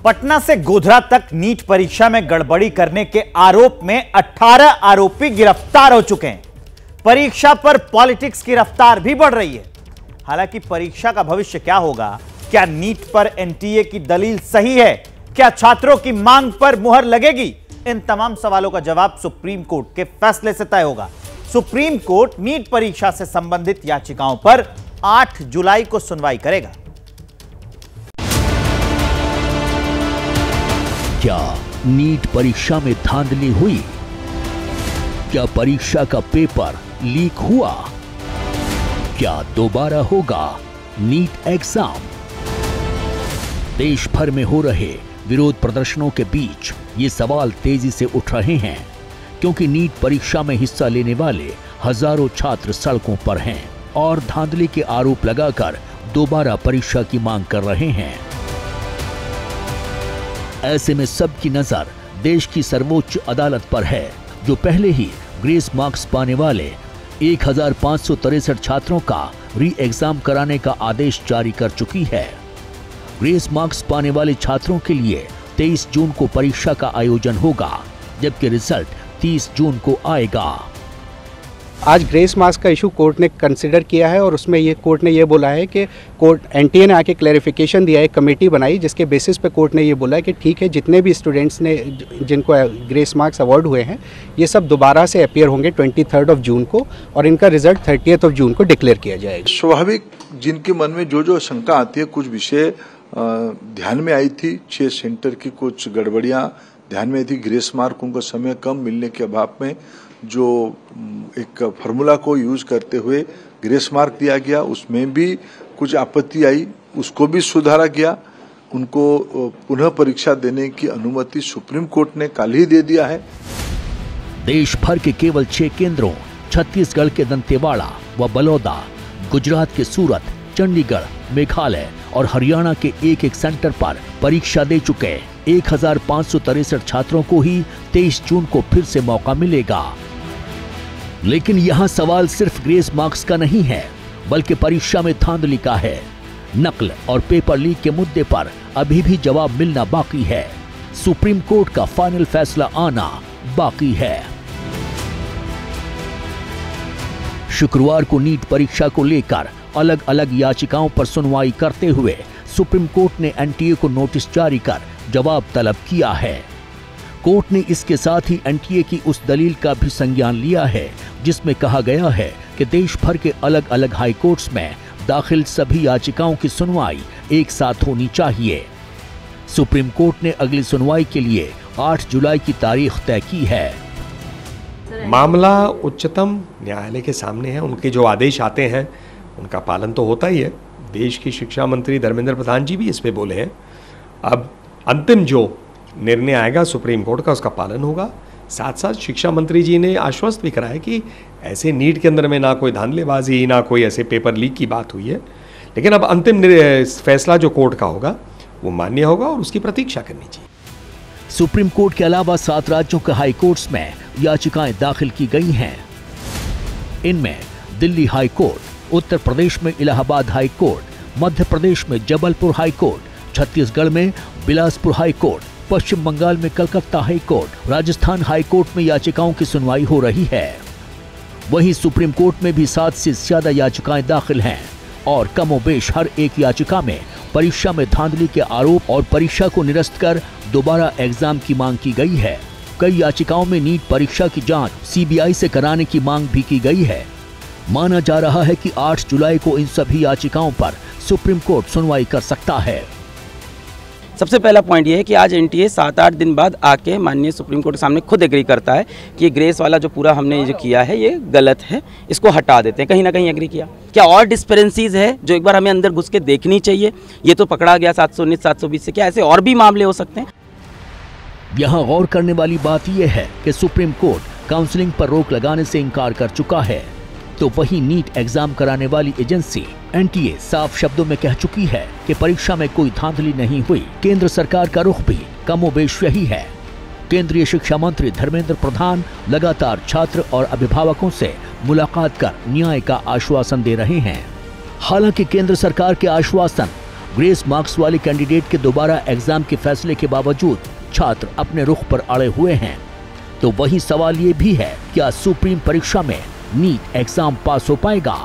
पटना से गोधरा तक नीट परीक्षा में गड़बड़ी करने के आरोप में 18 आरोपी गिरफ्तार हो चुके हैं। परीक्षा पर पॉलिटिक्स की रफ्तार भी बढ़ रही है। हालांकि परीक्षा का भविष्य क्या होगा, क्या नीट पर एनटीए की दलील सही है, क्या छात्रों की मांग पर मुहर लगेगी, इन तमाम सवालों का जवाब सुप्रीम कोर्ट के फैसले से तय होगा। सुप्रीम कोर्ट नीट परीक्षा से संबंधित याचिकाओं पर 8 जुलाई को सुनवाई करेगा। क्या नीट परीक्षा में धांधली हुई? क्या परीक्षा का पेपर लीक हुआ? क्या दोबारा होगा नीट एग्जाम? देश भर में हो रहे विरोध प्रदर्शनों के बीच ये सवाल तेजी से उठ रहे हैं, क्योंकि नीट परीक्षा में हिस्सा लेने वाले हजारों छात्र सड़कों पर हैं और धांधली के आरोप लगाकर दोबारा परीक्षा की मांग कर रहे हैं। ऐसे में सबकी नजर देश की सर्वोच्च अदालत पर है, जो पहले ही ग्रेस मार्क्स पाने वाले 1563 छात्रों का री एग्जाम कराने का आदेश जारी कर चुकी है। ग्रेस मार्क्स पाने वाले छात्रों के लिए 23 जून को परीक्षा का आयोजन होगा, जबकि रिजल्ट 30 जून को आएगा। आज ग्रेस मार्क्स का इशू कोर्ट ने कंसिडर किया है और उसमें ये कोर्ट ने ये बोला है कि कोर्ट एनटीए ने आके क्लैरिफिकेशन दिया है, कमेटी बनाई, जिसके बेसिस पे कोर्ट ने ये बोला है कि ठीक है, जितने भी स्टूडेंट्स ने जिनको ग्रेस मार्क्स अवार्ड हुए हैं ये सब दोबारा से अपीयर होंगे 23 जून को और इनका रिजल्ट 30 जून को डिक्लेयर किया जाएगा। स्वाभाविक जिनके मन में जो शंका आती है, कुछ विषय ध्यान में आई थी, 6 सेंटर की कुछ गड़बड़ियां ध्यान में आई थी, ग्रेस मार्क उनको समय कम मिलने के अभाव में जो एक फार्मूला को यूज करते हुए ग्रेस मार्क दिया गया, उसमें भी कुछ आपत्ति आई, उसको भी सुधारा गया। उनको पुनः परीक्षा देने की अनुमति सुप्रीम कोर्ट ने कल ही दे दिया है। देश भर के केवल 6 केंद्रों छत्तीसगढ़ के दंतेवाड़ा व बलौदा, गुजरात के सूरत, चंडीगढ़, मेघालय और हरियाणा के एक सेंटर पर परीक्षा दे चुके 1563 छात्रों को ही 23 जून को फिर से मौका मिलेगा। लेकिन यहाँ सवाल सिर्फ ग्रेस मार्क्स का नहीं है, बल्कि परीक्षा में धांधली का है। नकल और पेपर लीक के मुद्दे पर अभी भी जवाब मिलना बाकी है। सुप्रीम कोर्ट का फाइनल फैसला आना बाकी है। शुक्रवार को नीट परीक्षा को लेकर अलग अलग याचिकाओं पर सुनवाई करते हुए सुप्रीम कोर्ट ने एनटीए को नोटिस जारी कर जवाब तलब किया है। कोर्ट ने इसके साथ ही एनटीए की उस दलील का भी संज्ञान लिया है जिसमें कहा गया है कि देश भर के अलग अलग हाई कोर्ट्स में दाखिल सभी याचिकाओं की सुनवाई एक साथ होनी चाहिए। सुप्रीम कोर्ट ने अगली सुनवाई के लिए 8 जुलाई की तारीख तय की है। मामला उच्चतम न्यायालय के सामने है, उनके जो आदेश आते हैं उनका पालन तो होता ही है। देश की शिक्षा मंत्री धर्मेंद्र प्रधान जी भी इस पे बोले हैं। अब अंतिम जो निर्णय आएगा सुप्रीम कोर्ट का, उसका पालन होगा। साथ साथ शिक्षा मंत्री जी ने आश्वस्त भी कराया कि ऐसे नीट के अंदर में ना कोई धांधलेबाजी, ना कोई ऐसे पेपर लीक की बात हुई है। लेकिन अब अंतिम फैसला जो कोर्ट का होगा वो मान्य होगा और उसकी प्रतीक्षा करनी चाहिए। सुप्रीम कोर्ट के अलावा 7 राज्यों के हाई कोर्ट्स में याचिकाएं दाखिल की गई हैं। इनमें दिल्ली हाई कोर्ट, उत्तर प्रदेश में इलाहाबाद हाई कोर्ट, मध्य प्रदेश में जबलपुर हाई कोर्ट, छत्तीसगढ़ में बिलासपुर हाई कोर्ट, पश्चिम बंगाल में Calcutta high court, Rajasthan high court में याचिकाओं की सुनवाई हो रही है। वहीं सुप्रीम कोर्ट में भी 7 से ज्यादा याचिकाएं दाखिल हैं और कमोबेश हर एक याचिका में परीक्षा में धांधली के आरोप और परीक्षा को निरस्त कर दोबारा एग्जाम की मांग की गई है। कई याचिकाओं में नीट परीक्षा की जांच सीबीआई से कराने की मांग भी की गई है। माना जा रहा है कि 8 जुलाई को इन सभी याचिकाओं पर सुप्रीम कोर्ट सुनवाई कर सकता है। सबसे पहला पॉइंट ये है कि आज एनटीए 7-8 दिन बाद आके माननीय सुप्रीम कोर्ट के सामने खुद एग्री करता है कि ये ग्रेस वाला जो पूरा हमने जो किया है ये गलत है, इसको हटा देते हैं। कहीं ना कहीं एग्री किया। क्या और डिस्पेरेंसीज है जो एक बार हमें अंदर घुस के देखनी चाहिए? ये तो पकड़ा गया 719, 720 से, क्या ऐसे और भी मामले हो सकते हैं? यहाँ गौर करने वाली बात यह है कि सुप्रीम कोर्ट काउंसलिंग पर रोक लगाने से इनकार कर चुका है, तो वहीं नीट एग्जाम कराने वाली एजेंसी एनटीए साफ शब्दों में कह चुकी है कि परीक्षा में कोई धांधली नहीं हुई। केंद्र सरकार का रुख भी कमोबेश यही है। केंद्रीय शिक्षा मंत्री धर्मेंद्र प्रधान लगातार छात्र और अभिभावकों से मुलाकात कर न्याय का आश्वासन दे रहे हैं। हालांकि केंद्र सरकार के आश्वासन ग्रेस मार्क्स वाले कैंडिडेट के दोबारा एग्जाम के फैसले के बावजूद छात्र अपने रुख पर अड़े हुए हैं, तो वही सवाल ये भी है, क्या सुप्रीम परीक्षा में नीट एग्जाम पास हो पाएगा?